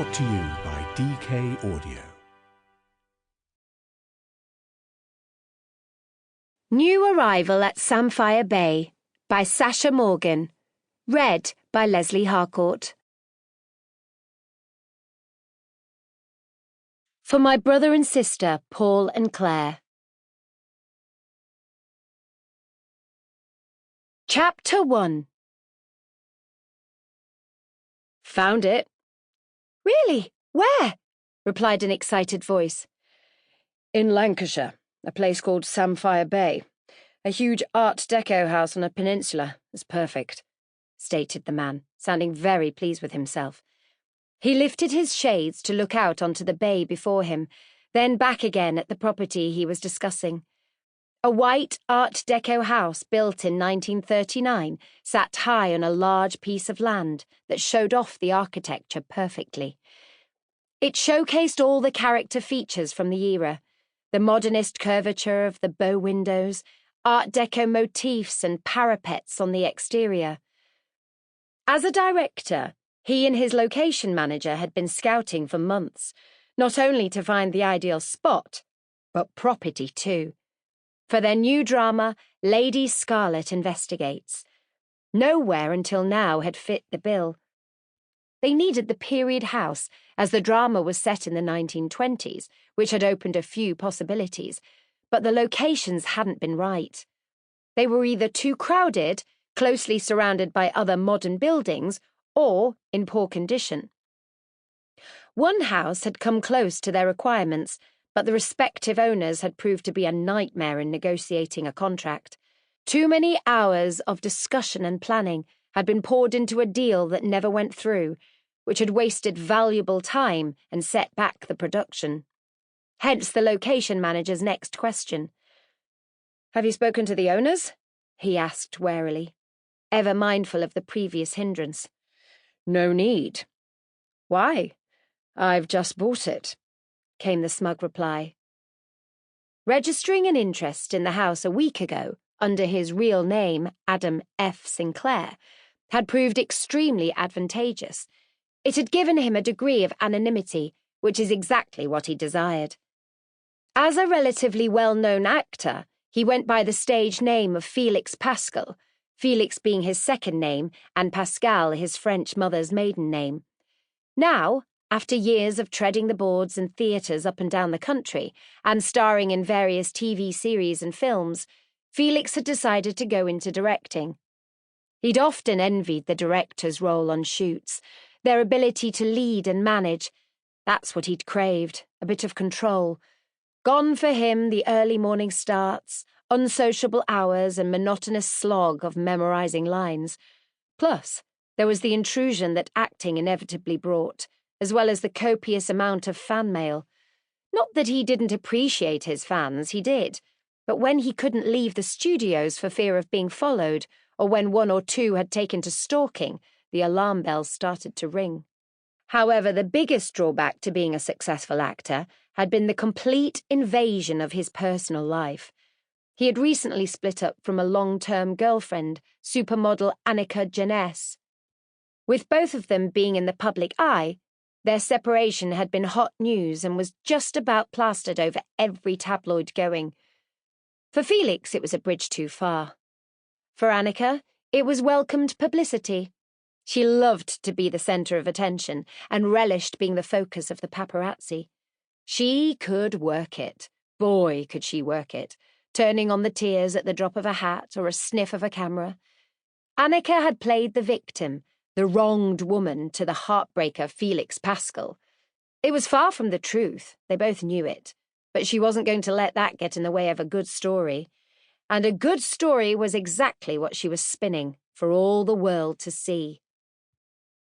Brought to you by DK Audio. New Arrival at Samphire Bay by Sasha Morgan. Read by Lesley Harcourt. For my brother and sister, Paul and Claire. Chapter 1. Found it. Really? Where? Replied an excited voice. In Lancashire, a place called Samphire Bay. A huge Art Deco house on a peninsula. It's perfect, stated the man, sounding very pleased with himself. He lifted his shades to look out onto the bay before him, then back again at the property he was discussing. A white Art Deco house built in 1939 sat high on a large piece of land that showed off the architecture perfectly. It showcased all the character features from the era, the modernist curvature of the bow windows, Art Deco motifs and parapets on the exterior. As a director, he and his location manager had been scouting for months, not only to find the ideal spot, but property too. For their new drama, Lady Scarlet Investigates. Nowhere until now had fit the bill. They needed the period house, as the drama was set in the 1920s, which had opened a few possibilities, but the locations hadn't been right. They were either too crowded, closely surrounded by other modern buildings, or in poor condition. One house had come close to their requirements, but the respective owners had proved to be a nightmare in negotiating a contract. Too many hours of discussion and planning had been poured into a deal that never went through, which had wasted valuable time and set back the production. Hence the location manager's next question. "Have you spoken to the owners?" he asked warily, ever mindful of the previous hindrance. "No need." "Why? I've just bought it," came the smug reply. Registering an interest in the house a week ago, under his real name, Adam F. Sinclair, had proved extremely advantageous. It had given him a degree of anonymity, which is exactly what he desired. As a relatively well-known actor, he went by the stage name of Felix Paschal, Felix being his second name and Pascal his French mother's maiden name. Now, after years of treading the boards in theatres up and down the country, and starring in various TV series and films, Felix had decided to go into directing. He'd often envied the director's role on shoots, their ability to lead and manage. That's what he'd craved, a bit of control. Gone for him the early morning starts, unsociable hours and monotonous slog of memorising lines. Plus, there was the intrusion that acting inevitably brought, as well as the copious amount of fan mail. Not that he didn't appreciate his fans, he did, but when he couldn't leave the studios for fear of being followed, or when one or two had taken to stalking, the alarm bells started to ring. However, the biggest drawback to being a successful actor had been the complete invasion of his personal life. He had recently split up from a long-term girlfriend, supermodel Annika Jeunesse. With both of them being in the public eye, their separation had been hot news and was just about plastered over every tabloid going. For Felix, it was a bridge too far. For Annika, it was welcomed publicity. She loved to be the centre of attention and relished being the focus of the paparazzi. She could work it. Boy, could she work it, turning on the tears at the drop of a hat or a sniff of a camera. Annika had played the victim, the wronged woman to the heartbreaker Felix Paschal. It was far from the truth, they both knew it, but she wasn't going to let that get in the way of a good story. And a good story was exactly what she was spinning for all the world to see.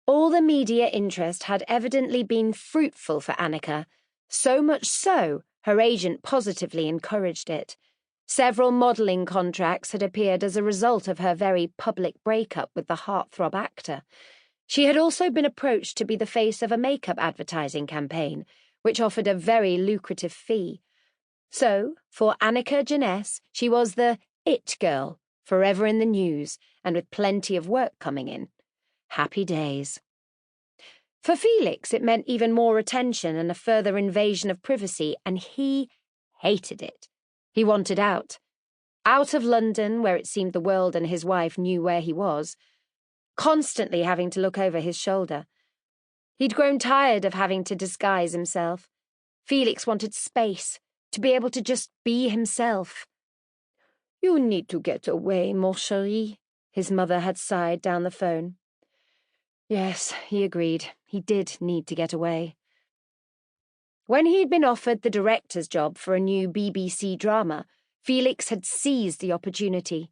All the media interest had evidently been fruitful for Annika, so much so her agent positively encouraged it. Several modelling contracts had appeared as a result of her very public breakup with the heartthrob actor. She had also been approached to be the face of a makeup advertising campaign, which offered a very lucrative fee. So, for Annika Jeunesse, she was the it girl, forever in the news, and with plenty of work coming in. Happy days. For Felix, it meant even more attention and a further invasion of privacy, and he hated it. He wanted out. Out of London, where it seemed the world and his wife knew where he was, constantly having to look over his shoulder. He'd grown tired of having to disguise himself. Felix wanted space, to be able to just be himself. "You need to get away, mon chéri," his mother had sighed down the phone. Yes, he agreed. He did need to get away. When he'd been offered the director's job for a new BBC drama, Felix had seized the opportunity.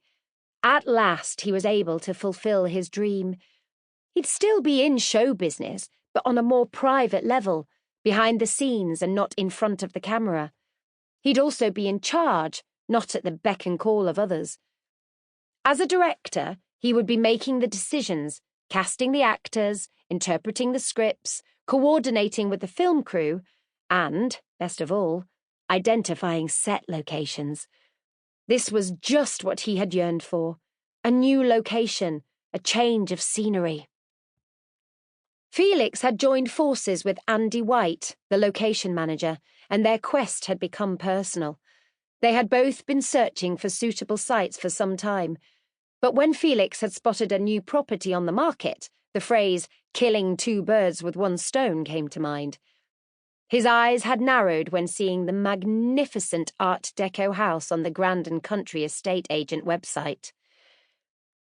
At last he was able to fulfill his dream. He'd still be in show business, but on a more private level, behind the scenes and not in front of the camera. He'd also be in charge, not at the beck and call of others. As a director, he would be making the decisions, casting the actors, interpreting the scripts, coordinating with the film crew, and, best of all, identifying set locations. This was just what he had yearned for. A new location, a change of scenery. Felix had joined forces with Andy White, the location manager, and their quest had become personal. They had both been searching for suitable sites for some time, but when Felix had spotted a new property on the market, the phrase "killing two birds with one stone" came to mind. His eyes had narrowed when seeing the magnificent Art Deco house on the Grand and Country estate agent website.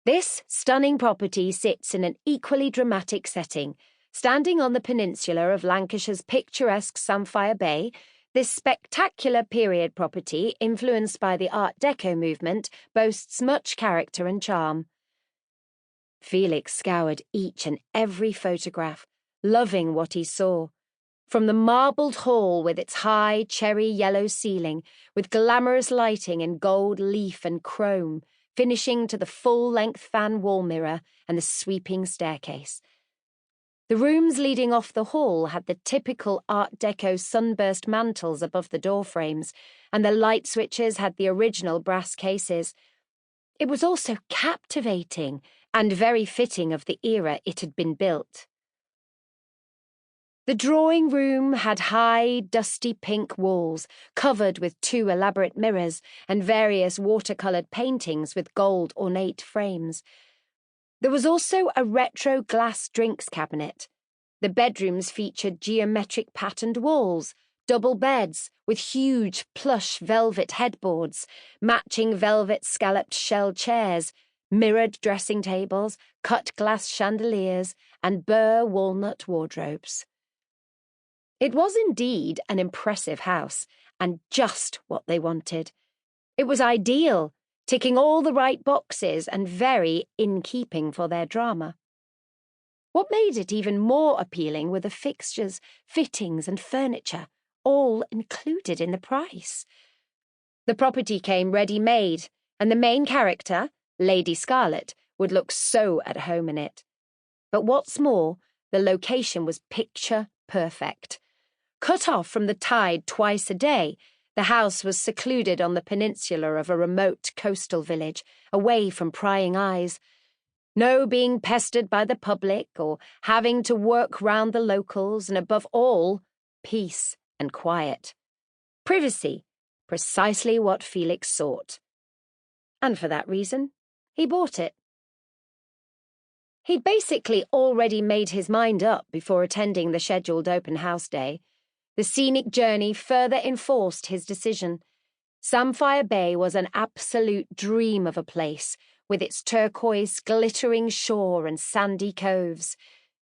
This stunning property sits in an equally dramatic setting. Standing on the peninsula of Lancashire's picturesque Samphire Bay, this spectacular period property, influenced by the Art Deco movement, boasts much character and charm. Felix scoured each and every photograph, loving what he saw. From the marbled hall with its high cherry-yellow ceiling, with glamorous lighting in gold leaf and chrome, finishing to the full-length fan wall mirror and the sweeping staircase. The rooms leading off the hall had the typical Art Deco sunburst mantels above the door frames, and the light switches had the original brass cases. It was also captivating and very fitting of the era it had been built. The drawing room had high, dusty pink walls, covered with 2 elaborate mirrors and various watercoloured paintings with gold ornate frames. There was also a retro glass drinks cabinet. The bedrooms featured geometric patterned walls, double beds with huge plush velvet headboards, matching velvet scalloped shell chairs, mirrored dressing tables, cut glass chandeliers, and Burr walnut wardrobes. It was indeed an impressive house, and just what they wanted. It was ideal, ticking all the right boxes and very in keeping for their drama. What made it even more appealing were the fixtures, fittings, and furniture, all included in the price. The property came ready-made, and the main character, Lady Scarlet, would look so at home in it. But what's more, the location was picture perfect. Cut off from the tide twice a day, the house was secluded on the peninsula of a remote coastal village, away from prying eyes. No being pestered by the public or having to work round the locals, and above all, peace and quiet. Privacy, precisely what Felix sought. And for that reason, he bought it. He'd basically already made his mind up before attending the scheduled open house day. The scenic journey further enforced his decision. Samphire Bay was an absolute dream of a place, with its turquoise, glittering shore and sandy coves.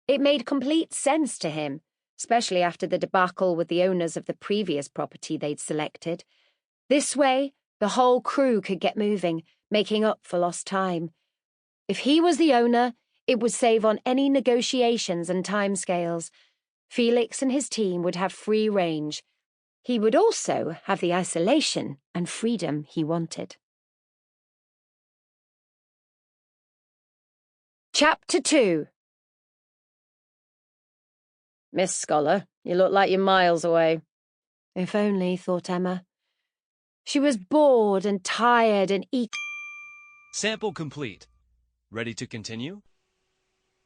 It made complete sense to him, especially after the debacle with the owners of the previous property they'd selected. This way, the whole crew could get moving, making up for lost time. If he was the owner, it would save on any negotiations and timescales. Felix and his team would have free range. He would also have the isolation and freedom he wanted. Chapter 2. "Miss Scholar, you look like you're miles away." If only, thought Emma. She was bored and tired and Sample complete. Ready to continue?